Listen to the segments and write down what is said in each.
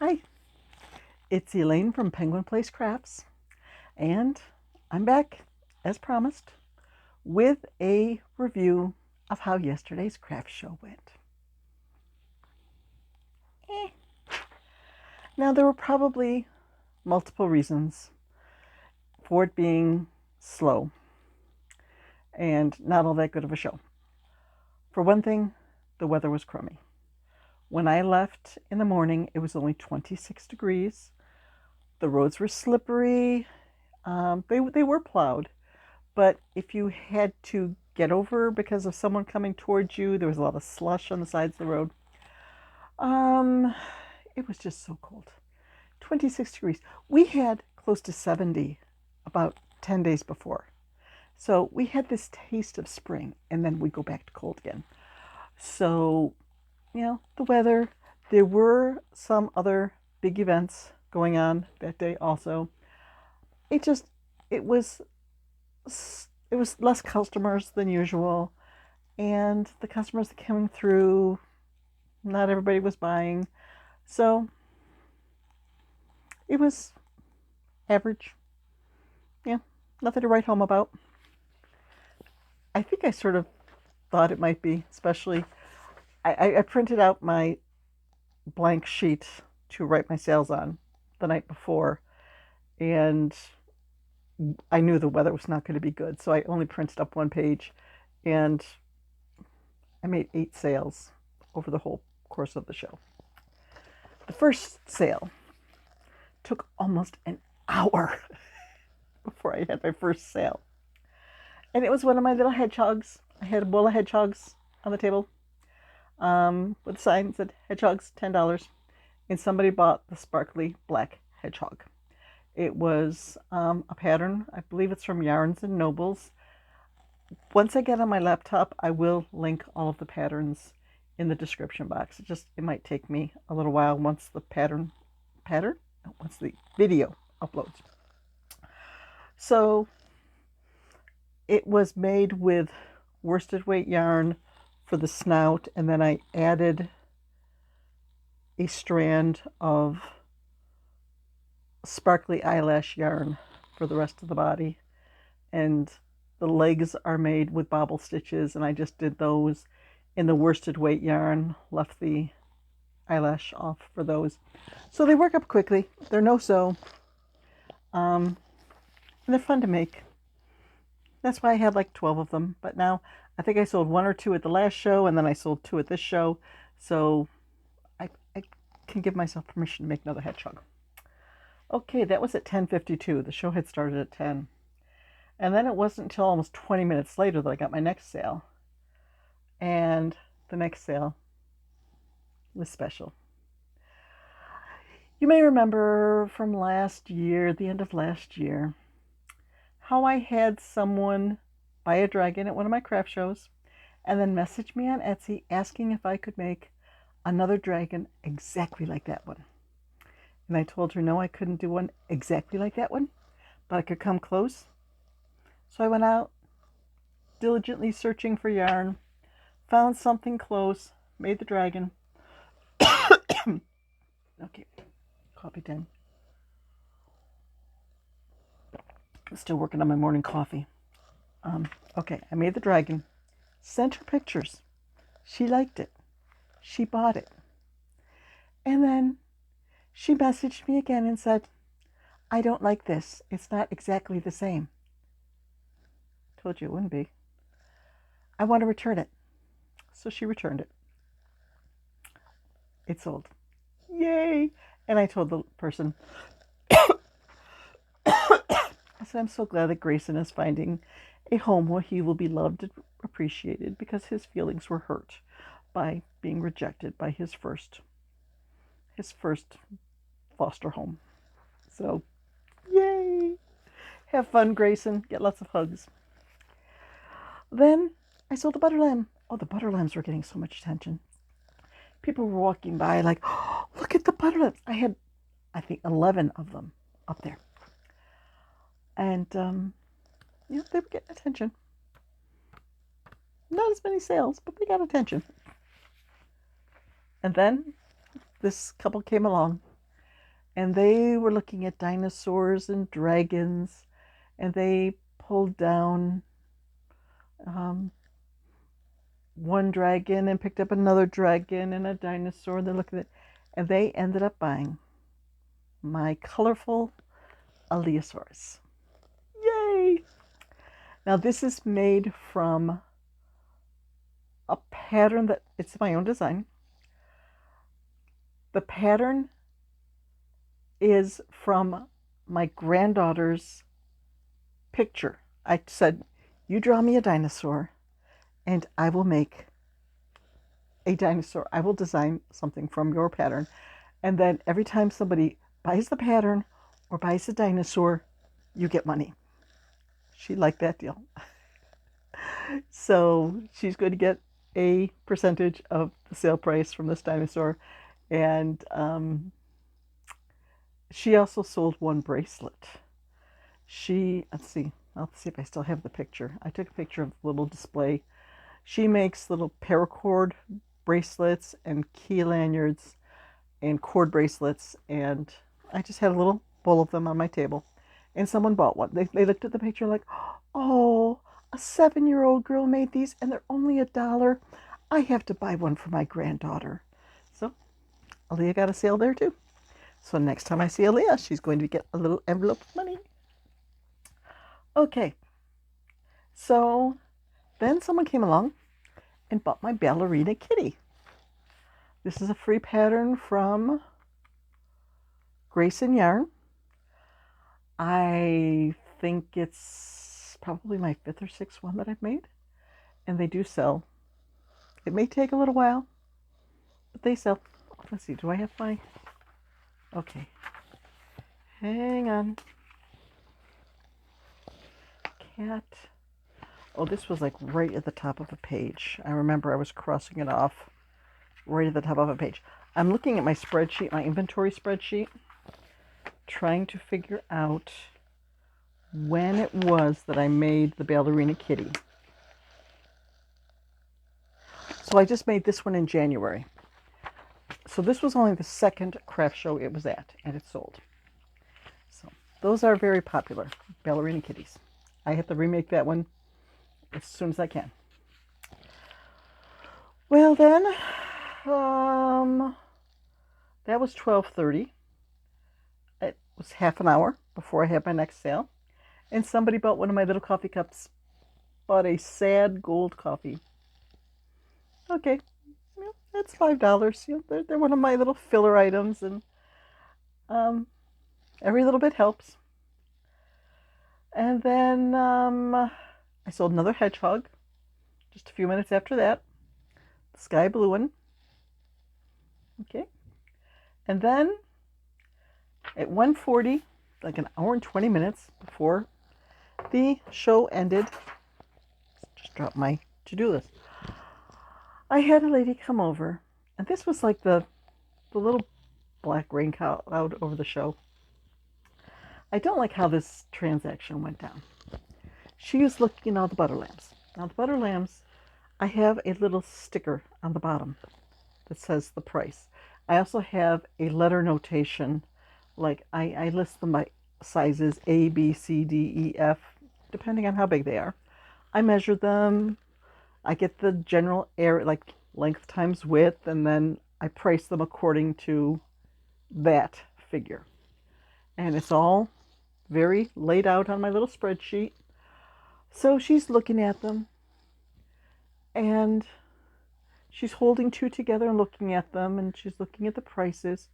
Hi, it's Elaine from Penguin Place Crafts, and I'm back, as promised, with a review of how yesterday's craft show went. Now, there were probably multiple reasons for it being slow and not all that good of a show. For one thing, the weather was crummy. When I left in the morning, it was only 26 degrees. The roads were slippery. They were plowed, but if you had to get over because of someone coming towards you, there was a lot of slush on the sides of the road. It was just so cold. 26 degrees. We had close to 70 about 10 days before. So we had this taste of spring, and then we go back to cold again. So, the weather. There were some other big events going on that day also. It was less customers than usual, and the customers that came through, not everybody was buying, so it was average. Nothing to write home about. I think I sort of thought it might be, especially I printed out my blank sheet to write my sales on the night before, and I knew the weather was not going to be good, so I only printed up one page, and I made 8 sales over the whole course of the show. The first sale took almost an hour before I had my first sale, and it was one of my little hedgehogs. I had a bowl of hedgehogs on the table with a sign that said hedgehogs $10, and somebody bought the sparkly black hedgehog. It was a pattern. I believe it's from Yarns and Nobles. Once I get on my laptop, I will link all of the patterns in the description box. It might take me a little while once the once the video uploads. So it was made with worsted weight yarn for the snout, and then I added a strand of sparkly eyelash yarn for the rest of the body, and the legs are made with bobble stitches, and I just did those in the worsted weight yarn, left the eyelash off for those. So they work up quickly. They're no-sew, and they're fun to make. That's why I had like 12 of them, but now I think I sold 1 or 2 at the last show, and then I sold 2 at this show, so I can give myself permission to make another hedgehog. Okay, that was at 10:52. The show had started at 10. And then it wasn't until almost 20 minutes later that I got my next sale. And the next sale was special. You may remember from last year, the end of last year, how I had someone buy a dragon at one of my craft shows and then message me on Etsy asking if I could make another dragon exactly like that one. And I told her no, I couldn't do one exactly like that one, but I could come close. So I went out diligently searching for yarn, found something close, made the dragon. Okay, coffee time. I'm still working on my morning coffee. Okay, I made the dragon, sent her pictures. She liked it. She bought it. And then she messaged me again and said, I don't like this. It's not exactly the same. Told you it wouldn't be. I want to return it. So she returned it. It sold. Yay! And I told the person, I said, I'm so glad that Grayson is finding a home where he will be loved and appreciated, because his feelings were hurt by being rejected by his first foster home. So, yay! Have fun, Grayson. Get lots of hugs. Then I sold the butter lamb. Oh, the butter lambs were getting so much attention. People were walking by like, oh, look at the butter lambs. I had, I think, 11 of them up there. And, they were getting attention. Not as many sales, but they got attention. And then this couple came along And they were looking at dinosaurs and dragons, and they pulled down one dragon and picked up another dragon and a dinosaur. And they're looking at it, and they ended up buying my colorful Aliyasaurus. Yay! Now this is made from a pattern that it's my own design. The pattern is from my granddaughter's picture. I said, you draw me a dinosaur and I will make a dinosaur. I will design something from your pattern. And then every time somebody buys the pattern or buys a dinosaur, you get money. She liked that deal. So she's going to get a percentage of the sale price from this dinosaur. And she also sold one bracelet. Let's see if I still have the picture. I took a picture of the little display. She makes little paracord bracelets and key lanyards and cord bracelets, and I just had a little bowl of them on my table. And someone bought one. They looked at the picture like, oh, a 7-year-old girl made these and they're only $1. I have to buy one for my granddaughter. So Aaliyah got a sale there too. So next time I see Aaliyah, she's going to get a little envelope of money. Okay, so then someone came along and bought my Ballerina Kitty. This is a free pattern from Grayson yarn. I think it's probably my 5th or 6th one that I've made, and they do sell. It may take a little while, but they sell. Let's see, do I have my... Okay, hang on. Cat. Oh, this was like right at the top of a page. I remember I was crossing it off right at the top of a page. I'm looking at my spreadsheet, my inventory spreadsheet, trying to figure out when it was that I made the Ballerina Kitty. So I just made this one in January. So this was only the 2nd craft show it was at, and it sold. So those are very popular, Ballerina Kitties. I have to remake that one as soon as I can. Well then, that was 12:30. It was half an hour before I had my next sale. And somebody bought one of my little coffee cups. Bought a sad gold coffee. Okay, that's $5. They're one of my little filler items, and every little bit helps. And then I sold another hedgehog just a few minutes after that. The sky blue one. Okay. And then at 1:40, like an hour and 20 minutes before the show ended, just dropped my to-do list. I had a lady come over, and this was like the little black rain cloud over the show. I don't like how this transaction went down. She was looking at all the butter lamps. Now the butter lamps, I have a little sticker on the bottom that says the price. I also have a letter notation, like I list them by sizes A, B, C, D, E, F, depending on how big they are. I measure them. I get the general area, like length times width, and then I price them according to that figure. And it's all very laid out on my little spreadsheet. So she's looking at them, and she's holding two together and looking at them, and she's looking at the prices,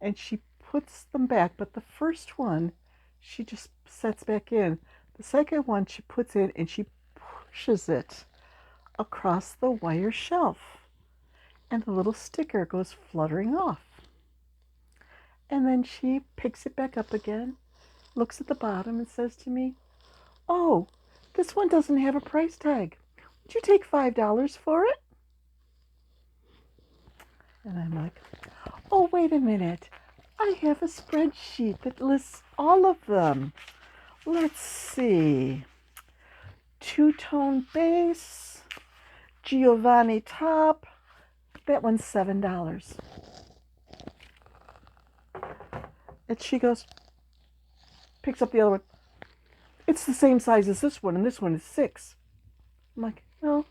and she puts them back. But the first one, she just sets back in. The second one, she puts in and she pushes it across the wire shelf, and the little sticker goes fluttering off. And then she picks it back up again, looks at the bottom, and says to me, "Oh, this one doesn't have a price tag. Would you take $5 for it?" And I'm like, "Oh, wait a minute. I have a spreadsheet that lists all of them. Let's see. Two-tone base, Giovanni top. That one's $7. And she goes, picks up the other one. It's the same size as this one, and this one is 6. I'm like, no,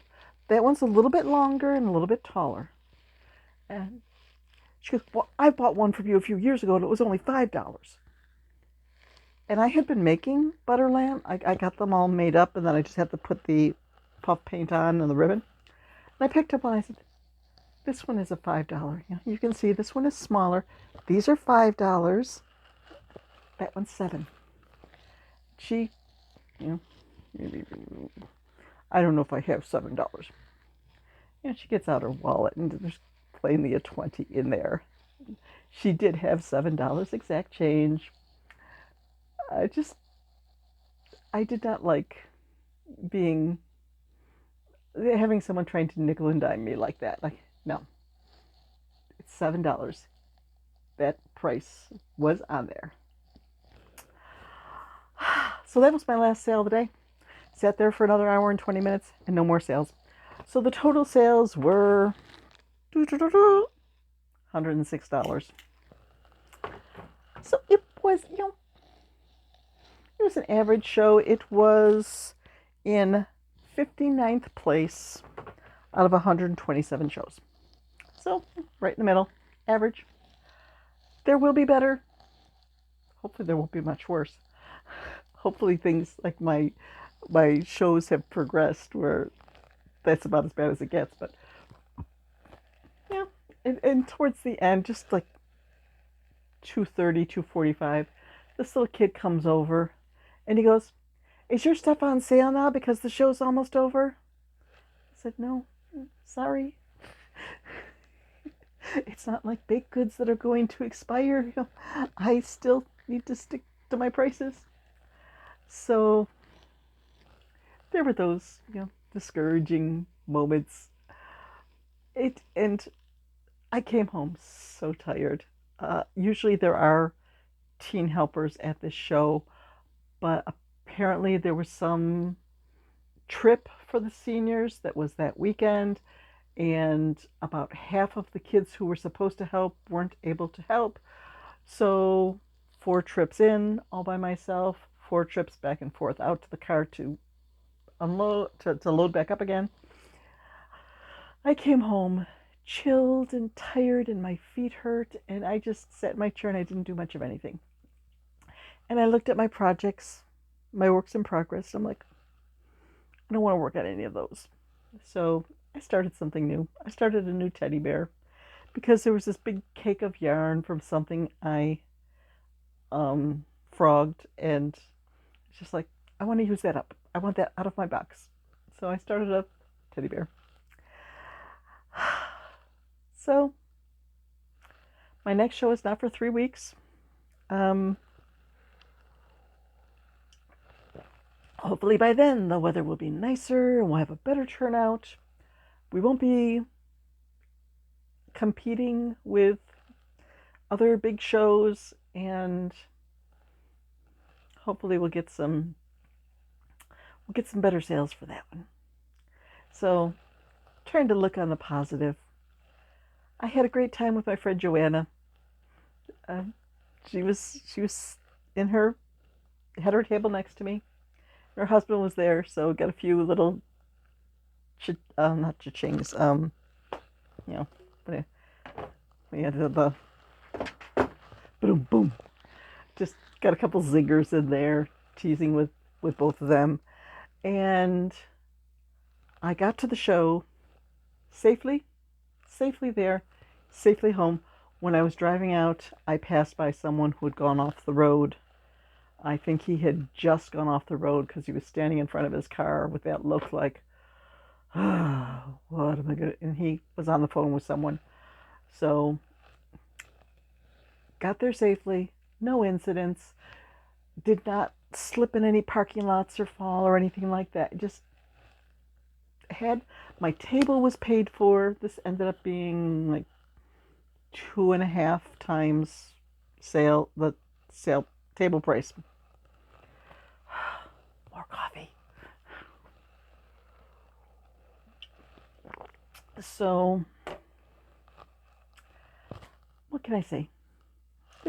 that one's a little bit longer and a little bit taller. And she goes, well, I bought one from you a few years ago, and it was only $5. And I had been making butter lamb. I got them all made up, and then I just had to put the puff paint on and the ribbon. And I picked up one. I said, this one is a $5. You can see this one is smaller. These are $5. That one's $7. She, maybe, I don't know if I have $7. She gets out her wallet, and there's plainly a 20 in there. She did have $7 exact change. I did not like having someone trying to nickel and dime me like that. Like, no, it's $7. That price was on there. So that was my last sale of the day. Sat there for another hour and 20 minutes and no more sales. So the total sales were $106. So it was, it was an average show. It was in 59th place out of 127 shows. So right in the middle, average. There will be better. Hopefully there won't be much worse. Hopefully things like my shows have progressed where that's about as bad as it gets. But yeah, and towards the end, just like 2:30, 2:45, this little kid comes over and he goes, is your stuff on sale now because the show's almost over? I said, no, sorry. It's not like baked goods that are going to expire. I still need to stick to my prices. So there were those, discouraging moments. And I came home so tired. Usually there are teen helpers at this show, but apparently there was some trip for the seniors that was that weekend, and about half of the kids who were supposed to help weren't able to help. So 4 trips in all by myself, 4 trips back and forth out to the car to unload, to load back up again. I came home chilled and tired and my feet hurt, and I just sat in my chair and I didn't do much of anything. And I looked at my projects, my works in progress. I'm like, I don't want to work on any of those. So I started something new. I started a new teddy bear because there was this big cake of yarn from something I frogged, and it's just like, I want to use that up. I want that out of my box. So I started a teddy bear. So my next show is not for 3 weeks. Hopefully by then the weather will be nicer and we'll have a better turnout. We won't be competing with other big shows, and hopefully we'll get some better sales for that one. So trying to look on the positive. I had a great time with my friend Joanna. She was had her table next to me. Her husband was there, so got a few little, not cha-chings, we had the boom, boom. Just got a couple zingers in there, teasing with both of them. And I got to the show safely there, safely home. When I was driving out, I passed by someone who had gone off the road. I think he had just gone off the road because he was standing in front of his car with that look like, what am I going to... And he was on the phone with someone. So, got there safely, no incidents, did not slip in any parking lots or fall or anything like that. Just my table was paid for. This ended up being like 2.5 times the sale table price. More coffee. So, what can I say?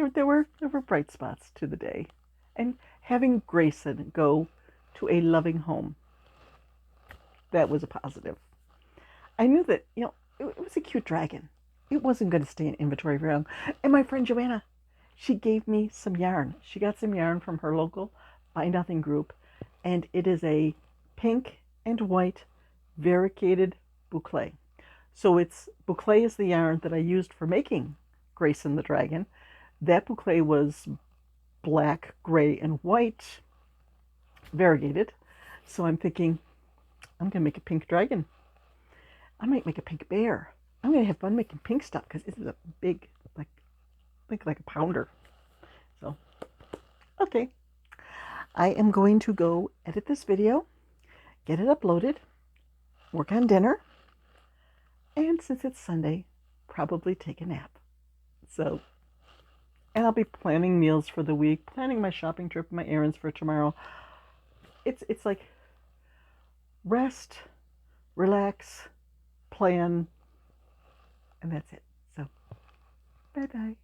there were bright spots to the day. And having Grayson go to a loving home, that was a positive. I knew that, it was a cute dragon. It wasn't going to stay in inventory very long. And my friend Joanna, she gave me some yarn. She got some yarn from her local Buy Nothing group, and it is a pink and white variegated boucle. So boucle is the yarn that I used for making Grayson the dragon. That boucle was black, gray, and white variegated. So I'm thinking, I'm going to make a pink dragon. I might make a pink bear. I'm going to have fun making pink stuff because this is a big, like a pounder. So, okay. I am going to go edit this video, get it uploaded, work on dinner, and since it's Sunday, probably take a nap. So, and I'll be planning meals for the week, planning my shopping trip, my errands for tomorrow. It's like rest, relax, plan, and that's it. So, bye-bye.